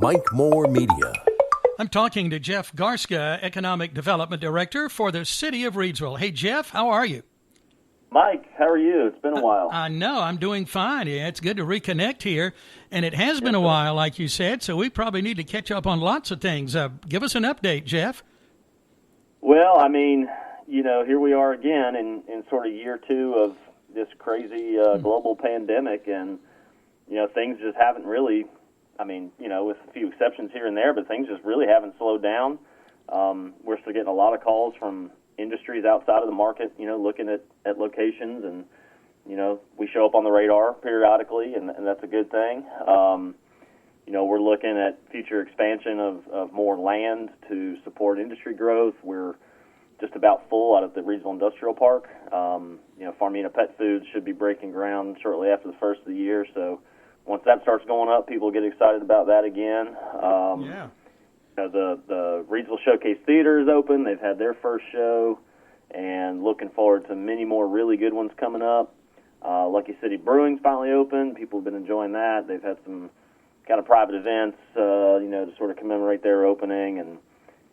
Mike Moore Media. I'm talking to Jeff Garstka, Economic Development Director for the City of Reidsville. Hey, Jeff, how are you? Mike, how are you? It's been a while. I know, I'm doing fine. Yeah, it's good to reconnect here. And it has been a while, like you said, so we probably need to catch up on lots of things. Give us an update, Jeff. Well, I mean, here we are again in sort of year two of this crazy global pandemic, and, things just haven't really, with a few exceptions here and there, but things just really haven't slowed down. We're still getting a lot of calls from industries outside of the market, looking at locations, and, we show up on the radar periodically, and that's a good thing. We're looking at future expansion of more land to support industry growth. We're just about full out at the Reidsville Industrial Park. Farmina Pet Foods should be breaking ground shortly after the first of the year, so once that starts going up, people get excited about that again. The Reidsville Showcase Theater is open. They've had their first show, and looking forward to many more really good ones coming up. Lucky City Brewing's finally open. People have been enjoying that. They've had some kind of private events, to sort of commemorate their opening, and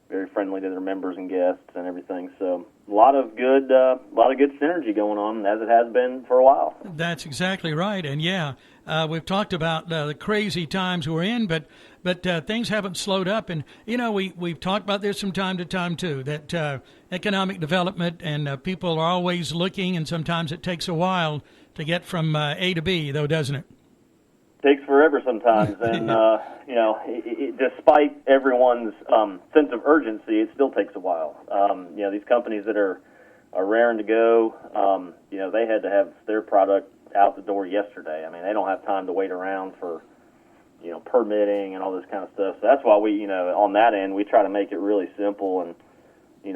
very friendly to their members and guests and everything. So a lot of good synergy going on, as it has been for a while. That's exactly right. And we've talked about the crazy times we're in, but things haven't slowed up. And we've talked about this from time to time too. That economic development and people are always looking, and sometimes it takes a while to get from A to B, though, doesn't it? Takes forever sometimes, and despite everyone's sense of urgency, it still takes a while. These companies that are raring to go, they had to have their product out the door yesterday. I mean, they don't have time to wait around for permitting and all this kind of stuff. So that's why we, on that end, we try to make it really simple, and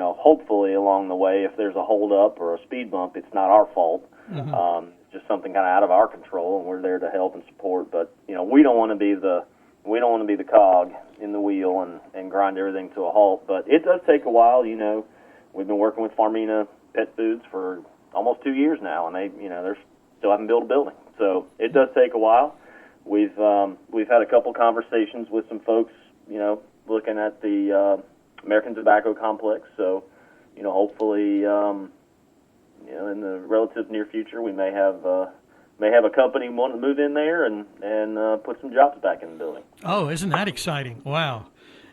hopefully along the way, if there's a hold up or a speed bump, it's not our fault. Mm-hmm. Just something kind of out of our control, and we're there to help and support. But we don't want to be the cog in the wheel and grind everything to a halt. But it does take a while. We've been working with Farmina Pet Foods for almost 2 years now, and they're still haven't built a building. So it does take a while. We've had a couple conversations with some folks, looking at the American Tobacco Complex. So hopefully. In the relative near future, we may have a company want to move in there and put some jobs back in the building. Oh, isn't that exciting? Wow.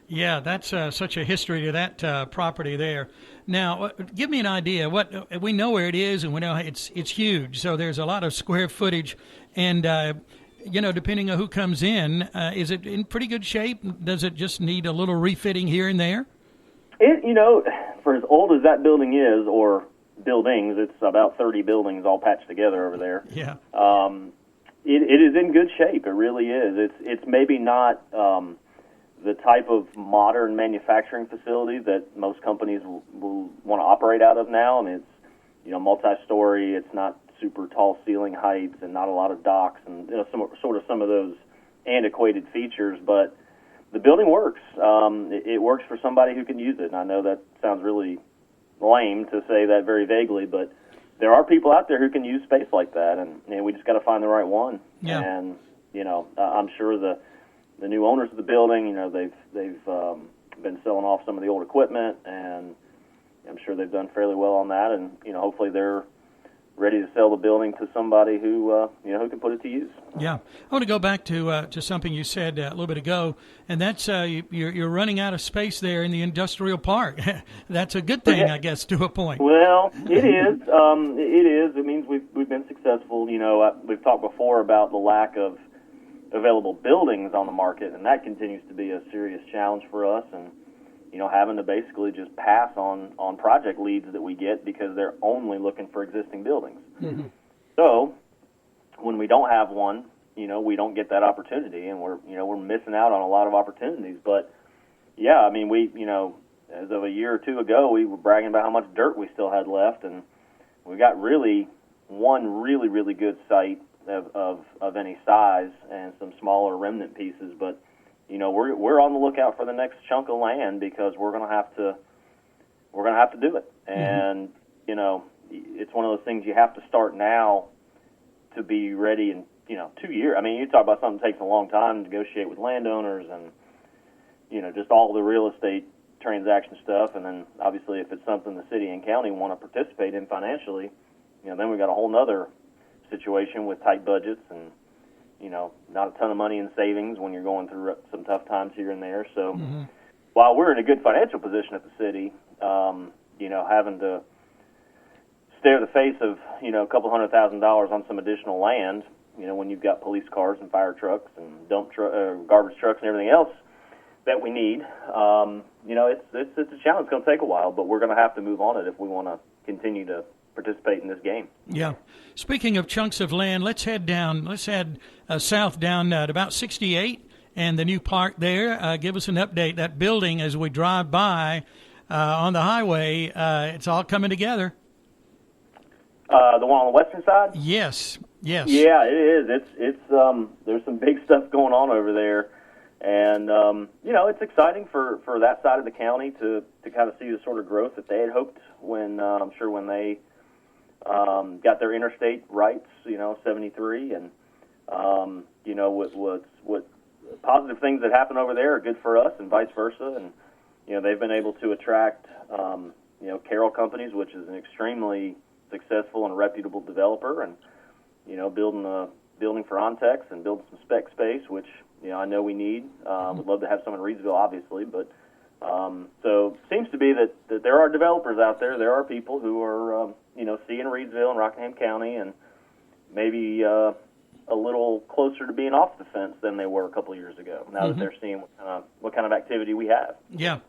Yeah, that's such a history to that property there. Now, give me an idea. What we know where it is, and we know it's huge. So there's a lot of square footage, and depending on who comes in, is it in pretty good shape? Does it just need a little refitting here and there? For as old as that building is, or buildings, it's about 30 buildings all patched together over there. Yeah. It is in good shape. It really is. It's maybe not the type of modern manufacturing facility that most companies will want to operate out of now. I mean, it's multi-story. It's not super tall ceiling heights and not a lot of docks and some of those antiquated features. But the building works. It works for somebody who can use it. And I know that sounds really lame to say that very vaguely, but there are people out there who can use space like that, and we just got to find the right one. Yeah. And I'm sure the new owners of the building, they've been selling off some of the old equipment, and I'm sure they've done fairly well on that, and hopefully they're ready to sell the building to somebody who who can put it to use. Yeah, I want to go back to something you said a little bit ago, and that's you're running out of space there in the industrial park. That's a good thing, I guess, to a point. Well, it is. It is. It means we've been successful. We've talked before about the lack of available buildings on the market, and that continues to be a serious challenge for us. And having to basically just pass on project leads that we get because they're only looking for existing buildings. Mm-hmm. So when we don't have one, we don't get that opportunity, and we're missing out on a lot of opportunities. But yeah, I mean, we as of a year or two ago, we were bragging about how much dirt we still had left, and we got really one really, really good site of any size and some smaller remnant pieces, but we're on the lookout for the next chunk of land because we're gonna have to do it. And it's one of those things you have to start now to be ready in 2 years. I mean, you talk about something that takes a long time to negotiate with landowners and just all the real estate transaction stuff, and then obviously if it's something the city and county want to participate in financially, then we got a whole nother situation with tight budgets and not a ton of money in savings when you're going through some tough times here and there. So while we're in a good financial position at the city, having to stare the face of a couple $100,000 on some additional land, when you've got police cars and fire trucks and garbage trucks and everything else that we need, it's a challenge. It's going to take a while, but we're going to have to move on it if we want to continue to participate in this game. Yeah. Speaking of chunks of land, let's head down. Let's head south down at about 68 and the new park there. Give us an update. That building, as we drive by on the highway, it's all coming together. The one on the western side? Yes. Yeah, it is. It's there's some big stuff going on over there, and it's exciting for that side of the county to kind of see the sort of growth that they had hoped when I'm sure when they got their interstate rights, 73, and what positive things that happen over there are good for us, and vice versa, and they've been able to attract Carroll Companies, which is an extremely successful and reputable developer, and building a building for Ontex and building some spec space, which I know we need. Would love to have some in Reidsville, obviously, but so it seems to be that there are developers out there. There are people who are seeing Reidsville and Rockingham County and maybe a little closer to being off the fence than they were a couple of years ago. Now that they're seeing what kind of activity we have. Yeah,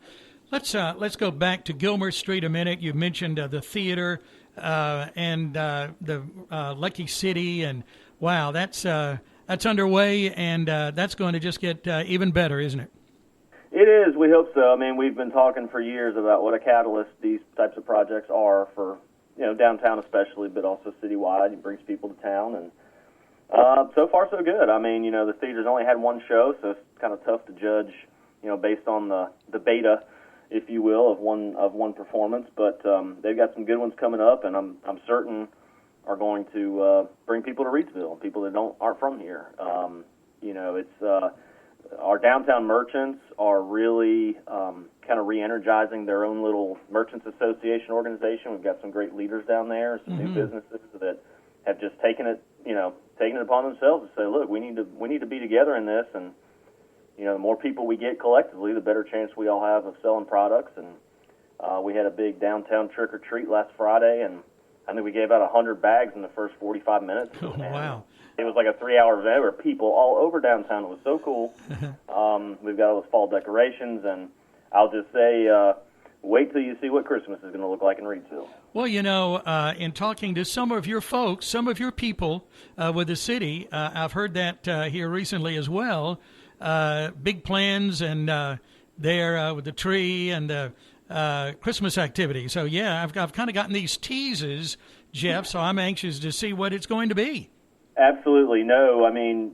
let's go back to Gilmer Street a minute. You mentioned the theater. And the Lucky City, and wow, that's underway, and that's going to just get even better, isn't it? It is. We hope so. I mean, we've been talking for years about what a catalyst these types of projects are for, downtown especially, but also citywide. It brings people to town, and so far so good. I mean, the theater's only had one show, so it's kind of tough to judge, based on the beta, if you will, of one performance, but they've got some good ones coming up, and I'm certain are going to bring people to Reidsville, people that aren't from here. It's our downtown merchants are really kind of re-energizing their own little merchants association organization. We've got some great leaders down there, some new businesses that have just taken it upon themselves to say, look, we need to be together in this, and the more people we get collectively, the better chance we all have of selling products. And we had a big downtown trick-or-treat last Friday, and I think we gave out 100 bags in the first 45 minutes. Oh, wow. It was like a 3-hour event where people all over downtown. It was so cool. We've got all those fall decorations, and I'll just say, wait till you see what Christmas is going to look like in Reidsville. Well, in talking to some of your folks, some of your people with the city, I've heard that here recently as well. Big plans and there with the tree and the Christmas activity. So, yeah, I've kind of gotten these teases, Jeff, so I'm anxious to see what it's going to be. Absolutely. No, I mean,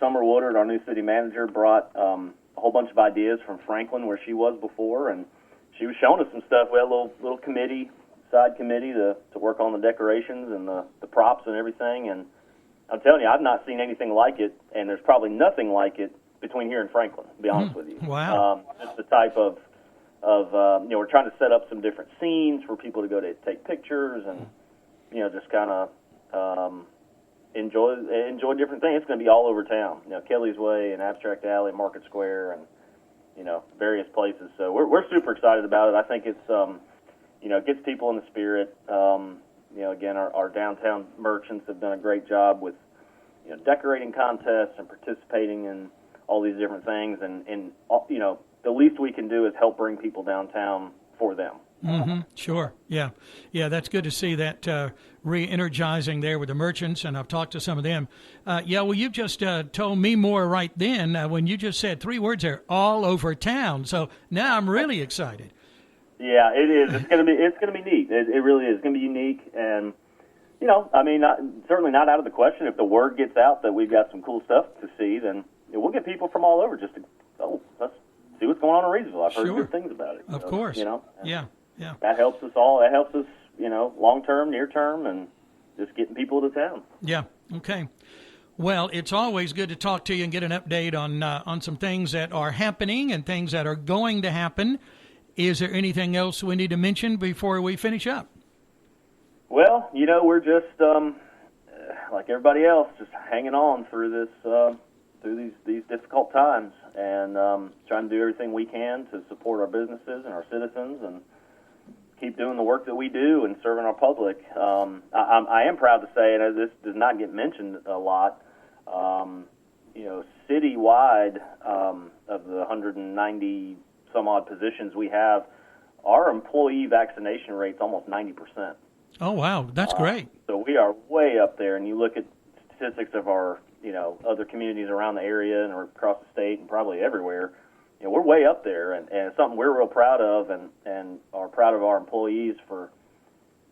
Summer Woodard, our new city manager, brought a whole bunch of ideas from Franklin, where she was before, and she was showing us some stuff. We had a little side committee to work on the decorations and the props and everything, and I'm telling you, I've not seen anything like it, and there's probably nothing like it between here and Franklin, to be honest with you. Wow. Just the type of we're trying to set up some different scenes for people to go to take pictures and, just kind of enjoy different things. It's going to be all over town, Kelly's Way and Abstract Alley, Market Square, and, various places. So we're super excited about it. I think it's, it gets people in the spirit. Again, our downtown merchants have done a great job with, decorating contests and participating in all these different things, and the least we can do is help bring people downtown for them. Sure. Yeah. That's good to see that re-energizing there with the merchants, and I've talked to some of them. Well, you just told me more right then when you just said 3 words there, all over town. So now I'm really excited. Yeah, it is. It's gonna be neat. It really is. It's gonna be unique, and certainly not out of the question. If the word gets out that we've got some cool stuff to see, then we'll get people from all over just to let's see what's going on in Reidsville. I've heard good things about it. Of course. Yeah. That helps us all. That helps us, long term, near term, and just getting people to town. Yeah. Okay. Well, it's always good to talk to you and get an update on some things that are happening and things that are going to happen. Is there anything else we need to mention before we finish up? Well, we're just like everybody else, just hanging on through this through these difficult times, and trying to do everything we can to support our businesses and our citizens, and keep doing the work that we do and serving our public. I am proud to say, and this does not get mentioned a lot, citywide, of the 190 some odd positions we have, our employee vaccination rate's almost 90%. Oh, wow. That's great. So we are way up there, and you look at statistics of our, other communities around the area and across the state and probably everywhere. We're way up there, and it's something we're real proud of, and are proud of our employees for,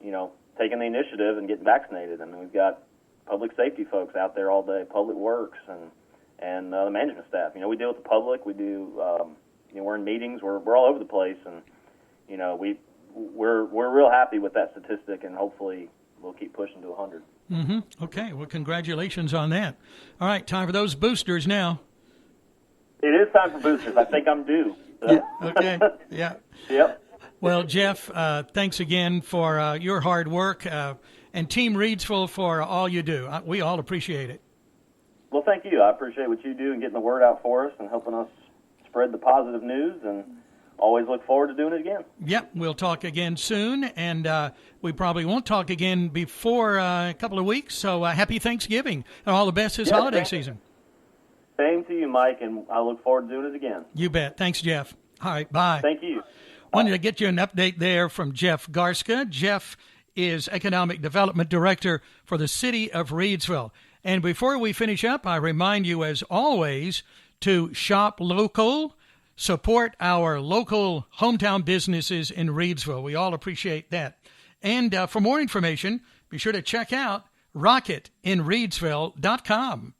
taking the initiative and getting vaccinated. I mean, we've got public safety folks out there all day, public works, and the management staff. We deal with the public. We do, we're in meetings. We're all over the place, and we're real happy with that statistic, and hopefully we'll keep pushing to 100. Mm-hmm. Okay. Well, congratulations on that. All right, time for those boosters now. It is time for boosters. I think I'm due. So. Yeah. Okay. Yeah. Yep. Well, Jeff, thanks again for your hard work, and Team Reidsville for all you do. We all appreciate it. Well, thank you. I appreciate what you do and getting the word out for us and helping us spread the positive news, and always look forward to doing it again. Yep, we'll talk again soon, and we probably won't talk again before a couple of weeks, so happy Thanksgiving, and all the best this holiday season. Same to you, Mike, and I look forward to doing it again. You bet. Thanks, Jeff. All right, bye. Thank you. Wanted to get you an update there from Jeff Garstka. Jeff is Economic Development Director for the City of Reidsville. And before we finish up, I remind you, as always, to shop local, support our local hometown businesses in Reidsville. We all appreciate that. And for more information, be sure to check out rocketinreidsville.com.